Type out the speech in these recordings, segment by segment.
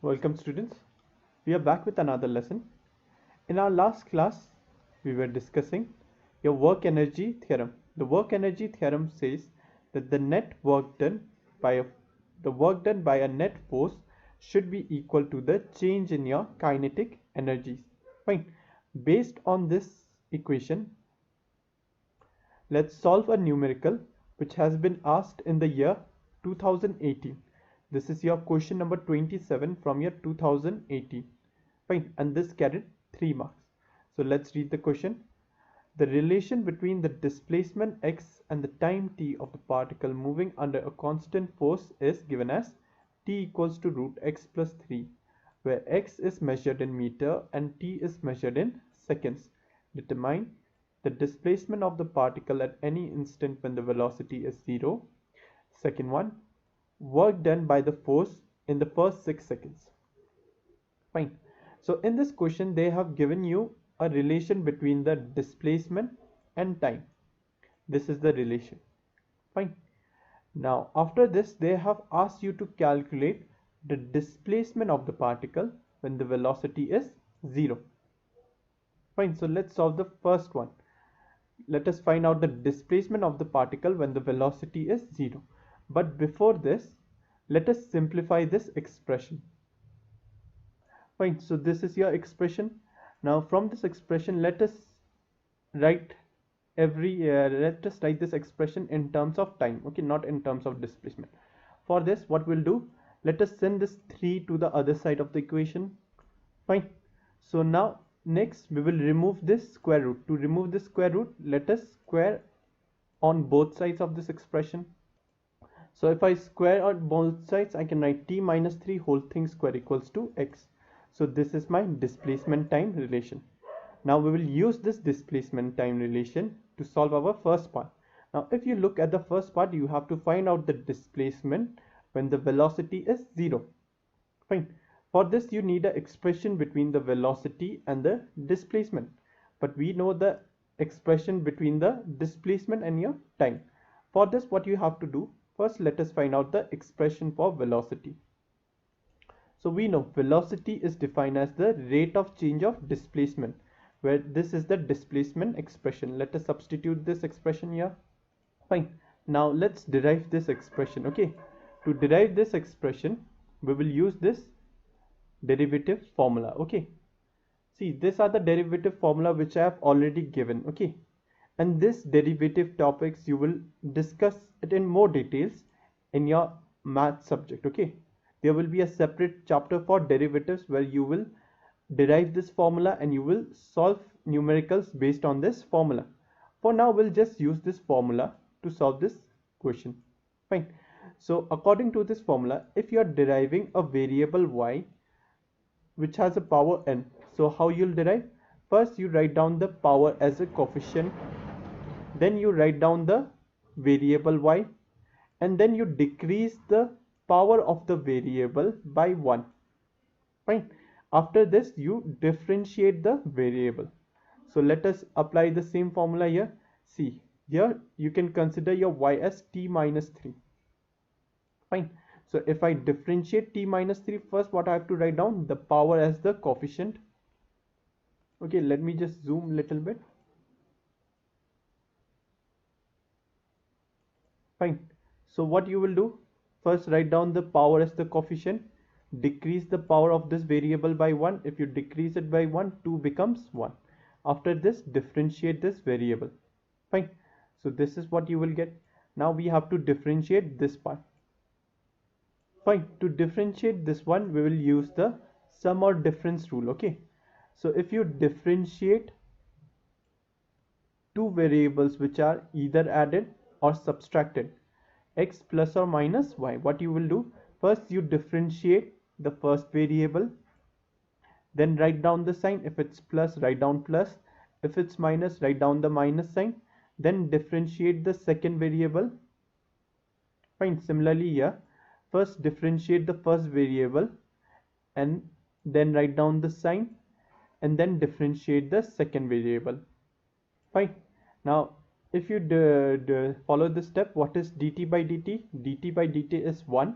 Welcome students. We are back with another lesson. In our last class, we were discussing your work energy theorem. The work energy theorem says that the net work done by a net force should be equal to the change in your kinetic energies. Fine. Based on this equation, let's solve a numerical which has been asked in the year 2018. This is your question number 27 from your 2018. Fine, and this carried 3 marks. So let's read the question. The relation between the displacement x and the time t of the particle moving under a constant force is given as t equals to root x plus 3, where x is measured in meter and t is measured in seconds. Determine the displacement of the particle at any instant when the velocity is 0. Second one, work done by the force in the first 6 seconds. Fine. So in this question, they have given you a relation between the displacement and time. This is the relation. Fine. Now, after this, they have asked you to calculate the displacement of the particle when the velocity is 0. Fine. So let's solve the first one. Let us find out the displacement of the particle when the velocity is 0. But before this, let us simplify this expression. Fine, so this is your expression. Now from this expression, let us write this expression in terms of time, okay, not in terms of displacement. For this, what we'll do, let us send this 3 to the other side of the equation. Fine. So now next we will remove this square root. To remove this square root, let us square on both sides of this expression. So if I square out both sides, I can write t minus 3 whole thing square equals to x. So this is my displacement time relation. Now we will use this displacement time relation to solve our first part. Now if you look at the first part, you have to find out the displacement when the velocity is 0. Fine. For this, you need an expression between the velocity and the displacement. But we know the expression between the displacement and your time. For this, what you have to do, first let us find out the expression for velocity. So we know velocity is defined as the rate of change of displacement, where this is the displacement expression. Let us substitute this expression here. Fine. Now let's derive this expression. Okay. To derive this expression, we will use this derivative formula. Okay. See, these are the derivative formula which I have already given. Okay. And this derivative topics you will discuss it in more details in your math subject. Okay. There will be a separate chapter for derivatives where you will derive this formula and you will solve numericals based on this formula. For now, we'll just use this formula to solve this question. Fine. So according to this formula, if you are deriving a variable y which has a power n, so how you'll derive? First, you write down the power as a coefficient. Then you write down the variable y, and then you decrease the power of the variable by 1. Fine. After this, you differentiate the variable. So let us apply the same formula here. See, here you can consider your y as t minus 3. Fine. So if I differentiate t minus 3, first what I have to write down? The power as the coefficient. Okay, let me just zoom a little bit. Fine. So what you will do? First, write down the power as the coefficient. Decrease the power of this variable by 1. If you decrease it by 1, 2 becomes 1. After this, differentiate this variable. Fine. So this is what you will get. Now we have to differentiate this part. Fine. To differentiate this one, we will use the sum or difference rule. Okay. So if you differentiate two variables which are either added or subtracted, x plus or minus y, what you will do? First, you differentiate the first variable, then write down the sign. If it's plus, write down plus. If it's minus, write down the minus sign. Then differentiate the second variable. Fine. Similarly here, first differentiate the first variable and then write down the sign and then differentiate the second variable. Fine. Now if you follow this step, what is dt by dt? Dt by dt is 1.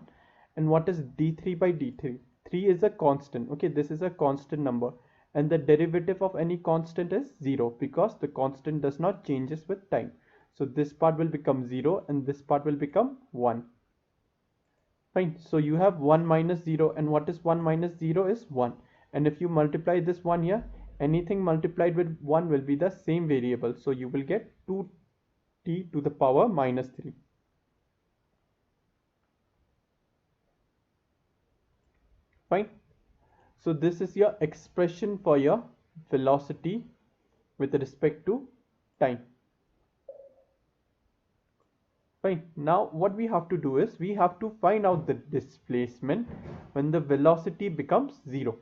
And what is d3 by d3? 3 is a constant. Okay, this is a constant number, and the derivative of any constant is 0 because the constant does not changes with time. So this part will become 0 and this part will become 1. Fine. So you have 1 minus 0, and what is 1 minus 0 is 1. And if you multiply this 1 here, anything multiplied with 1 will be the same variable. So you will get 2t to the power minus 3. Fine. So this is your expression for your velocity with respect to time. Fine. Now what we have to do is we have to find out the displacement when the velocity becomes 0.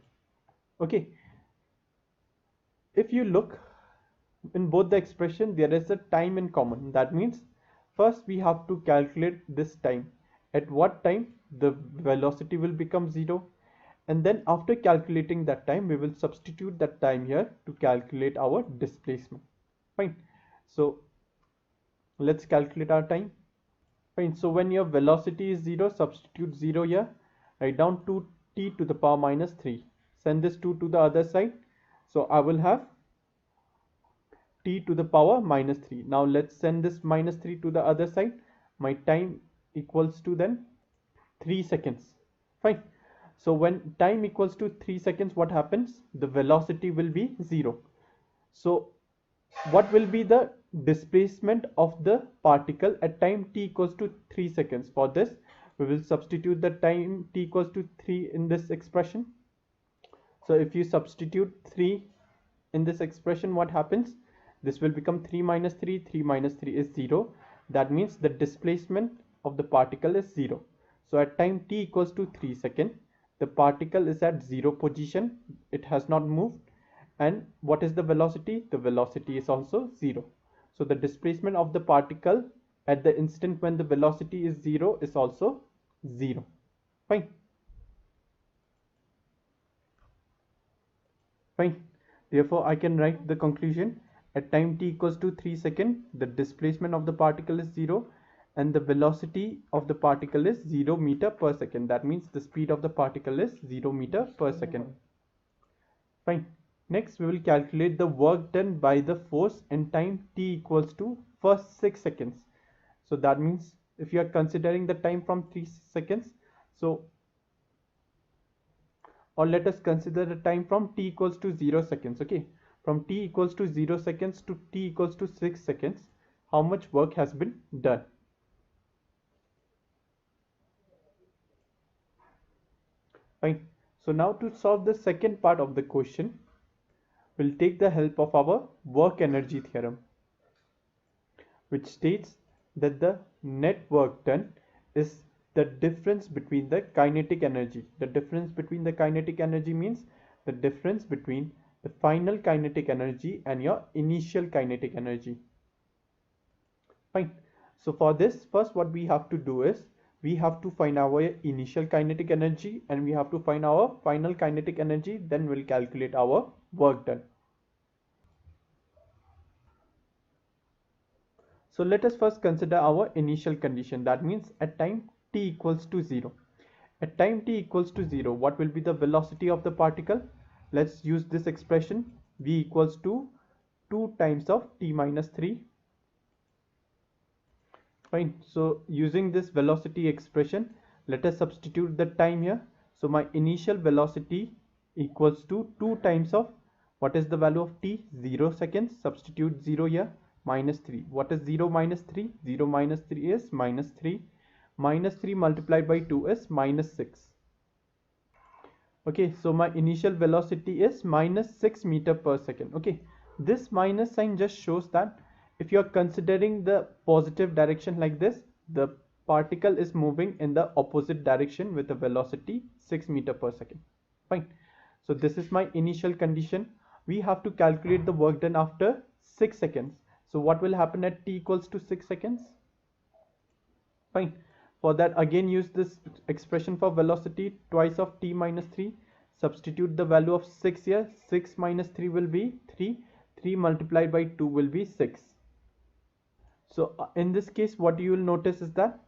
Okay. If you look in both the expression, there is a time in common. That means first we have to calculate this time. At what time the velocity will become 0, and then after calculating that time we will substitute that time here to calculate our displacement. Fine. So let's calculate our time. Fine. So when your velocity is 0, substitute 0 here, write down 2t to the power minus 3. Send this 2 to the other side. So I will have t to the power minus 3. Now let's send this minus 3 to the other side. My time equals to then 3 seconds. Fine. So when time equals to 3 seconds, what happens? The velocity will be 0. So what will be the displacement of the particle at time t equals to 3 seconds? For this, we will substitute the time t equals to 3 in this expression. So if you substitute 3 in this expression, what happens? This will become 3 minus 3. 3 minus 3 is 0. That means the displacement of the particle is 0. So at time t equals to 3 seconds, the particle is at 0 position. It has not moved. And what is the velocity? The velocity is also 0. So the displacement of the particle at the instant when the velocity is 0 is also 0. Fine. Fine. Therefore, I can write the conclusion. At time t equals to 3 seconds, the displacement of the particle is 0 and the velocity of the particle is 0 meter per second. That means the speed of the particle is 0 meter per second. Fine. Next, we will calculate the work done by the force in time t equals to first 6 seconds. So that means if you are considering the time from 3 seconds, so or let us consider the time from t equals to 0 seconds. Okay, from t equals to 0 seconds to t equals to 6 seconds, how much work has been done? Fine. So now to solve the second part of the question, we'll take the help of our work energy theorem, which states that the net work done is the difference between the kinetic energy. The difference between the kinetic energy means the difference between the final kinetic energy and your initial kinetic energy. Fine. So for this, first what we have to do is we have to find our initial kinetic energy and we have to find our final kinetic energy. Then we'll calculate our work done. So let us first consider our initial condition. That means at time t equals to 0. At time t equals to 0, what will be the velocity of the particle? Let's use this expression. V equals to 2 times of t minus 3. Fine. So using this velocity expression, let us substitute the time here. So my initial velocity equals to 2 times of, what is the value of t? 0 seconds. Substitute 0 here. Minus 3. What is 0 minus 3? 0 minus 3 is minus 3. Minus 3 multiplied by 2 is minus 6. Okay, so my initial velocity is minus 6 meter per second. Okay, this minus sign just shows that if you are considering the positive direction like this, the particle is moving in the opposite direction with a velocity 6 meter per second. Fine. So this is my initial condition. We have to calculate the work done after 6 seconds. So what will happen at t equals to 6 seconds? Fine. For that, again use this expression for velocity, twice of t minus 3. Substitute the value of 6 here. 6 minus 3 will be 3. 3 multiplied by 2 will be 6. So in this case, what you will notice is that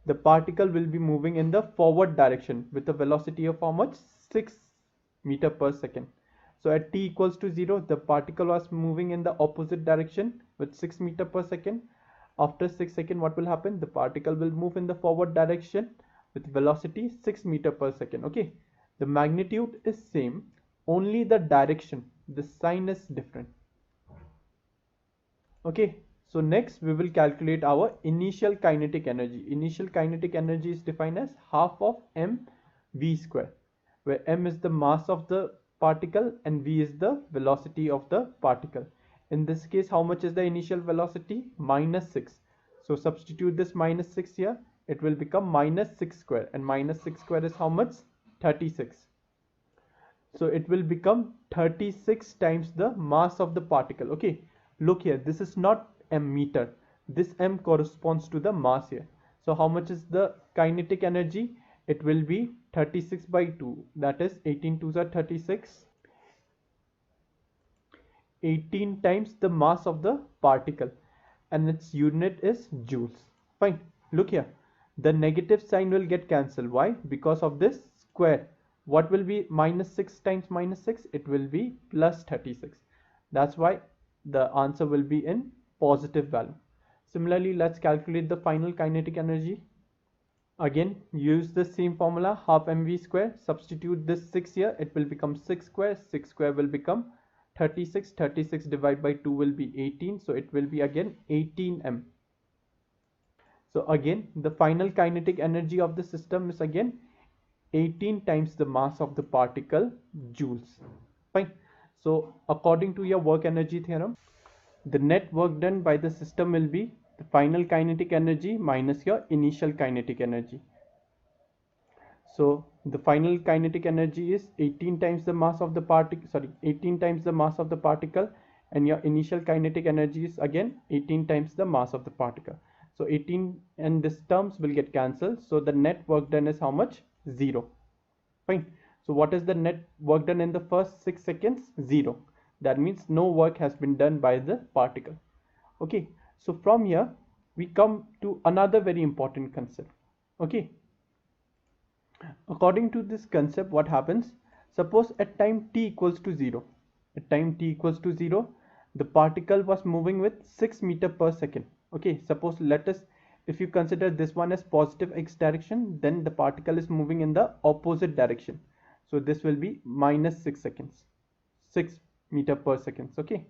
the particle will be moving in the forward direction with a velocity of how much? 6 meter per second. So at t equals to 0, the particle was moving in the opposite direction with 6 meter per second. After 6 seconds, what will happen? The particle will move in the forward direction with velocity 6 meter per second. Okay, the magnitude is same, only the direction, the sign is different. Okay, so next we will calculate our initial kinetic energy. Initial kinetic energy is defined as half of mv square, where m is the mass of the particle and v is the velocity of the particle. In this case, how much is the initial velocity? -6. So substitute this -6 here. It will become -6 square, and -6 square is how much? 36. So it will become 36 times the mass of the particle. Okay, look here, this is not m meter. This m corresponds to the mass here. So how much is the kinetic energy? It will be 36 by 2. That is 18 2s are 36. 18 times the mass of the particle, and its unit is joules. Fine. Look here, the negative sign will get cancelled. Why? Because of this square. What will be -6 times -6? It will be +36. That's why the answer will be in positive value. Similarly, let's calculate the final kinetic energy. Again, use the same formula, half mv square. Substitute this 6 here. It will become 6 square. 6 square will become 36. 36 divided by 2 will be 18. So it will be again 18m. So again, the final kinetic energy of the system is again 18 times the mass of the particle, joules. Fine. So according to your work energy theorem, the net work done by the system will be the final kinetic energy minus your initial kinetic energy. So the final kinetic energy is 18 times the mass of the particle, 18 times the mass of the particle, and your initial kinetic energy is again 18 times the mass of the particle. So 18 and this terms will get cancelled. So the net work done is how much? 0. Fine. So what is the net work done in the first 6 seconds? 0. That means no work has been done by the particle. Okay. So from here we come to another very important concept. Okay. According to this concept, what happens? Suppose at time t equals to 0. At time t equals to 0, the particle was moving with 6 meter per second. Okay. Suppose let us, if you consider this one as positive x direction, then the particle is moving in the opposite direction. So this will be -6 seconds, 6 meter per second. Okay.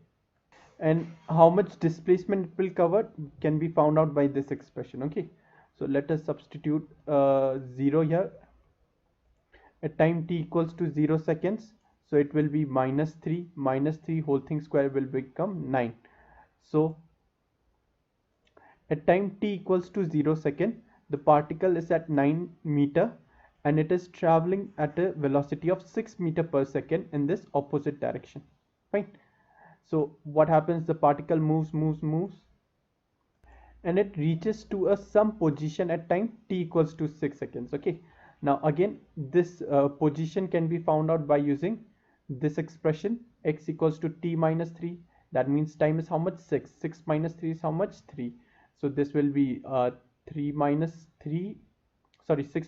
And how much displacement it will cover can be found out by this expression. Okay. So let us substitute 0 here. At time t equals to 0 seconds, so it will be -3. -3 whole thing square will become 9. So at time t equals to 0 second, the particle is at 9 meter and it is traveling at a velocity of 6 meter per second in this opposite direction. Fine. So what happens? The particle moves and it reaches to a some position at time t equals to 6 seconds. Okay. Now again, this position can be found out by using this expression, x equals to t minus 3. That means time is how much? 6. 6 minus 3 is how much? 3. So this will be 6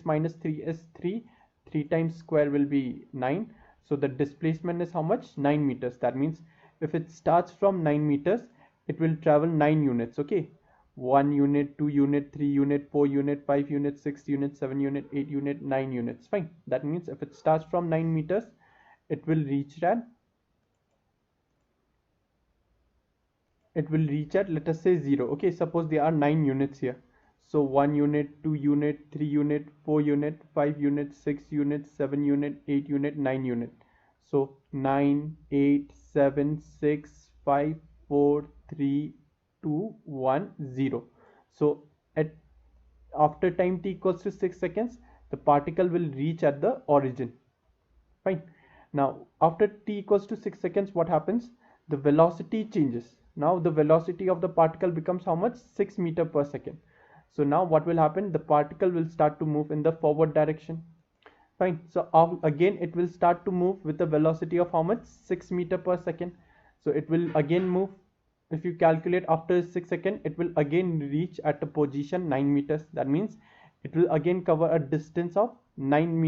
minus 3 is 3. 3 times square will be 9. So the displacement is how much? 9 meters. That means if it starts from 9 meters, it will travel 9 units. Okay. 1 unit, 2 unit, 3 unit, 4 unit, 5 unit, 6 unit, 7 unit, 8 unit, 9 units. Fine. That means if it starts from 9 meters, it will reach at let us say 0. Okay, suppose there are 9 units here. So 1 unit, 2 unit, 3 unit, 4 unit, 5 unit, 6 unit, 7 unit, 8 unit, 9 unit. So 9, 8, 7, 6, 5, 4, 3, 2, 1, 0. So after time t equals to 6 seconds, the particle will reach at the origin. Fine. Now after t equals to 6 seconds, what happens? The velocity changes. Now the velocity of the particle becomes how much? 6 meter per second. So now what will happen? The particle will start to move in the forward direction. Fine. So again it will start to move with a velocity of how much? 6 meter per second. So it will again move. If you calculate after 6 seconds, it will again reach at a position 9 meters. That means it will again cover a distance of 9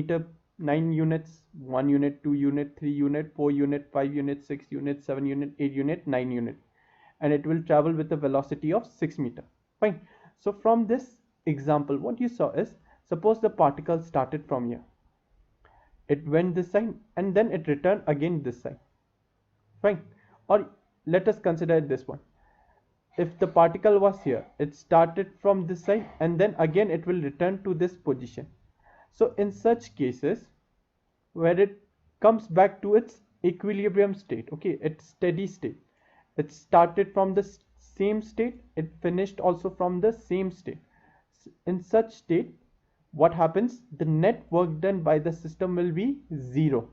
units, 1 unit, 2 unit, 3 unit, 4 unit, 5 unit, 6 unit, 7 unit, 8 unit, 9 unit, and it will travel with a velocity of 6 meter. Fine. So from this example, what you saw is, suppose the particle started from here, it went this side and then it returned again this side. Fine. Or let us consider this one. If the particle was here, it started from this side and then again it will return to this position. So in such cases, where it comes back to its equilibrium state, okay, its steady state, it started from the same state, it finished also from the same state. In such state, what happens? The net work done by the system will be zero.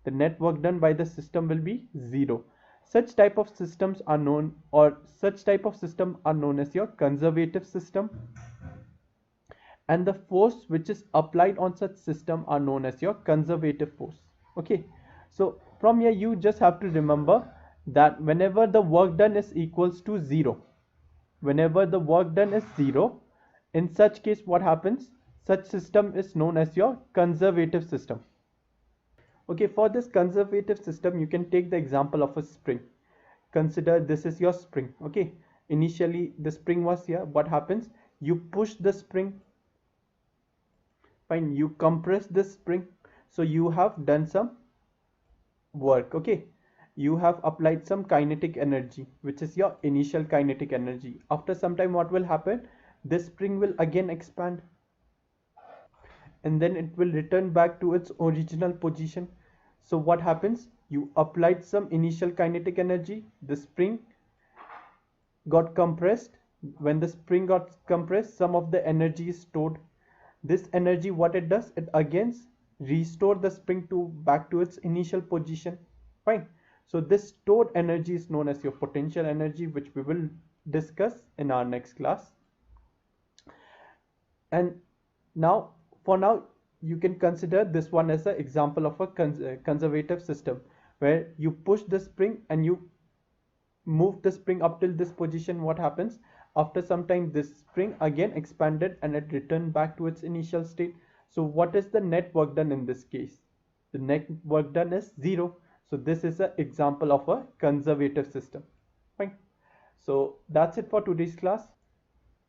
The net work done by the system will be zero. Such type of systems are known, or such type of system are known as your conservative system, and the force which is applied on such system are known as your conservative force. Okay, so from here you just have to remember that whenever the work done is equals to zero, whenever the work done is zero, in such case what happens? Such system is known as your conservative system. Okay, for this conservative system, you can take the example of a spring. Consider this is your spring. Okay, initially the spring was here. What happens? You push the spring. Fine, you compress this spring. So you have done some work. Okay, you have applied some kinetic energy, which is your initial kinetic energy. After some time, what will happen? This spring will again expand, and then it will return back to its original position. So what happens? You applied some initial kinetic energy, the spring got compressed. When the spring got compressed, some of the energy is stored. This energy, what it does, it again restore the spring to back to its initial position. Fine. So this stored energy is known as your potential energy, which we will discuss in our next class. And now, for now, you can consider this one as an example of a conservative system, where you push the spring and you move the spring up till this position. What happens? After some time, this spring again expanded and it returned back to its initial state. So what is the net work done in this case? The net work done is zero. So this is an example of a conservative system. Fine. So that's it for today's class.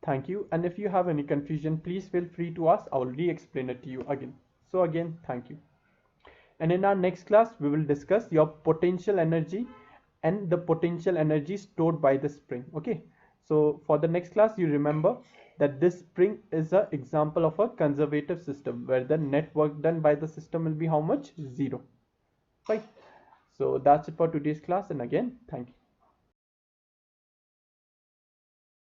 Thank you, and if you have any confusion, please feel free to ask. I will re-explain it to you again. So again, thank you. And in our next class, we will discuss your potential energy and the potential energy stored by the spring. Okay, so for the next class, you remember that this spring is an example of a conservative system, where the net work done by the system will be how much? Zero. Right. So that's it for today's class, and again, thank you.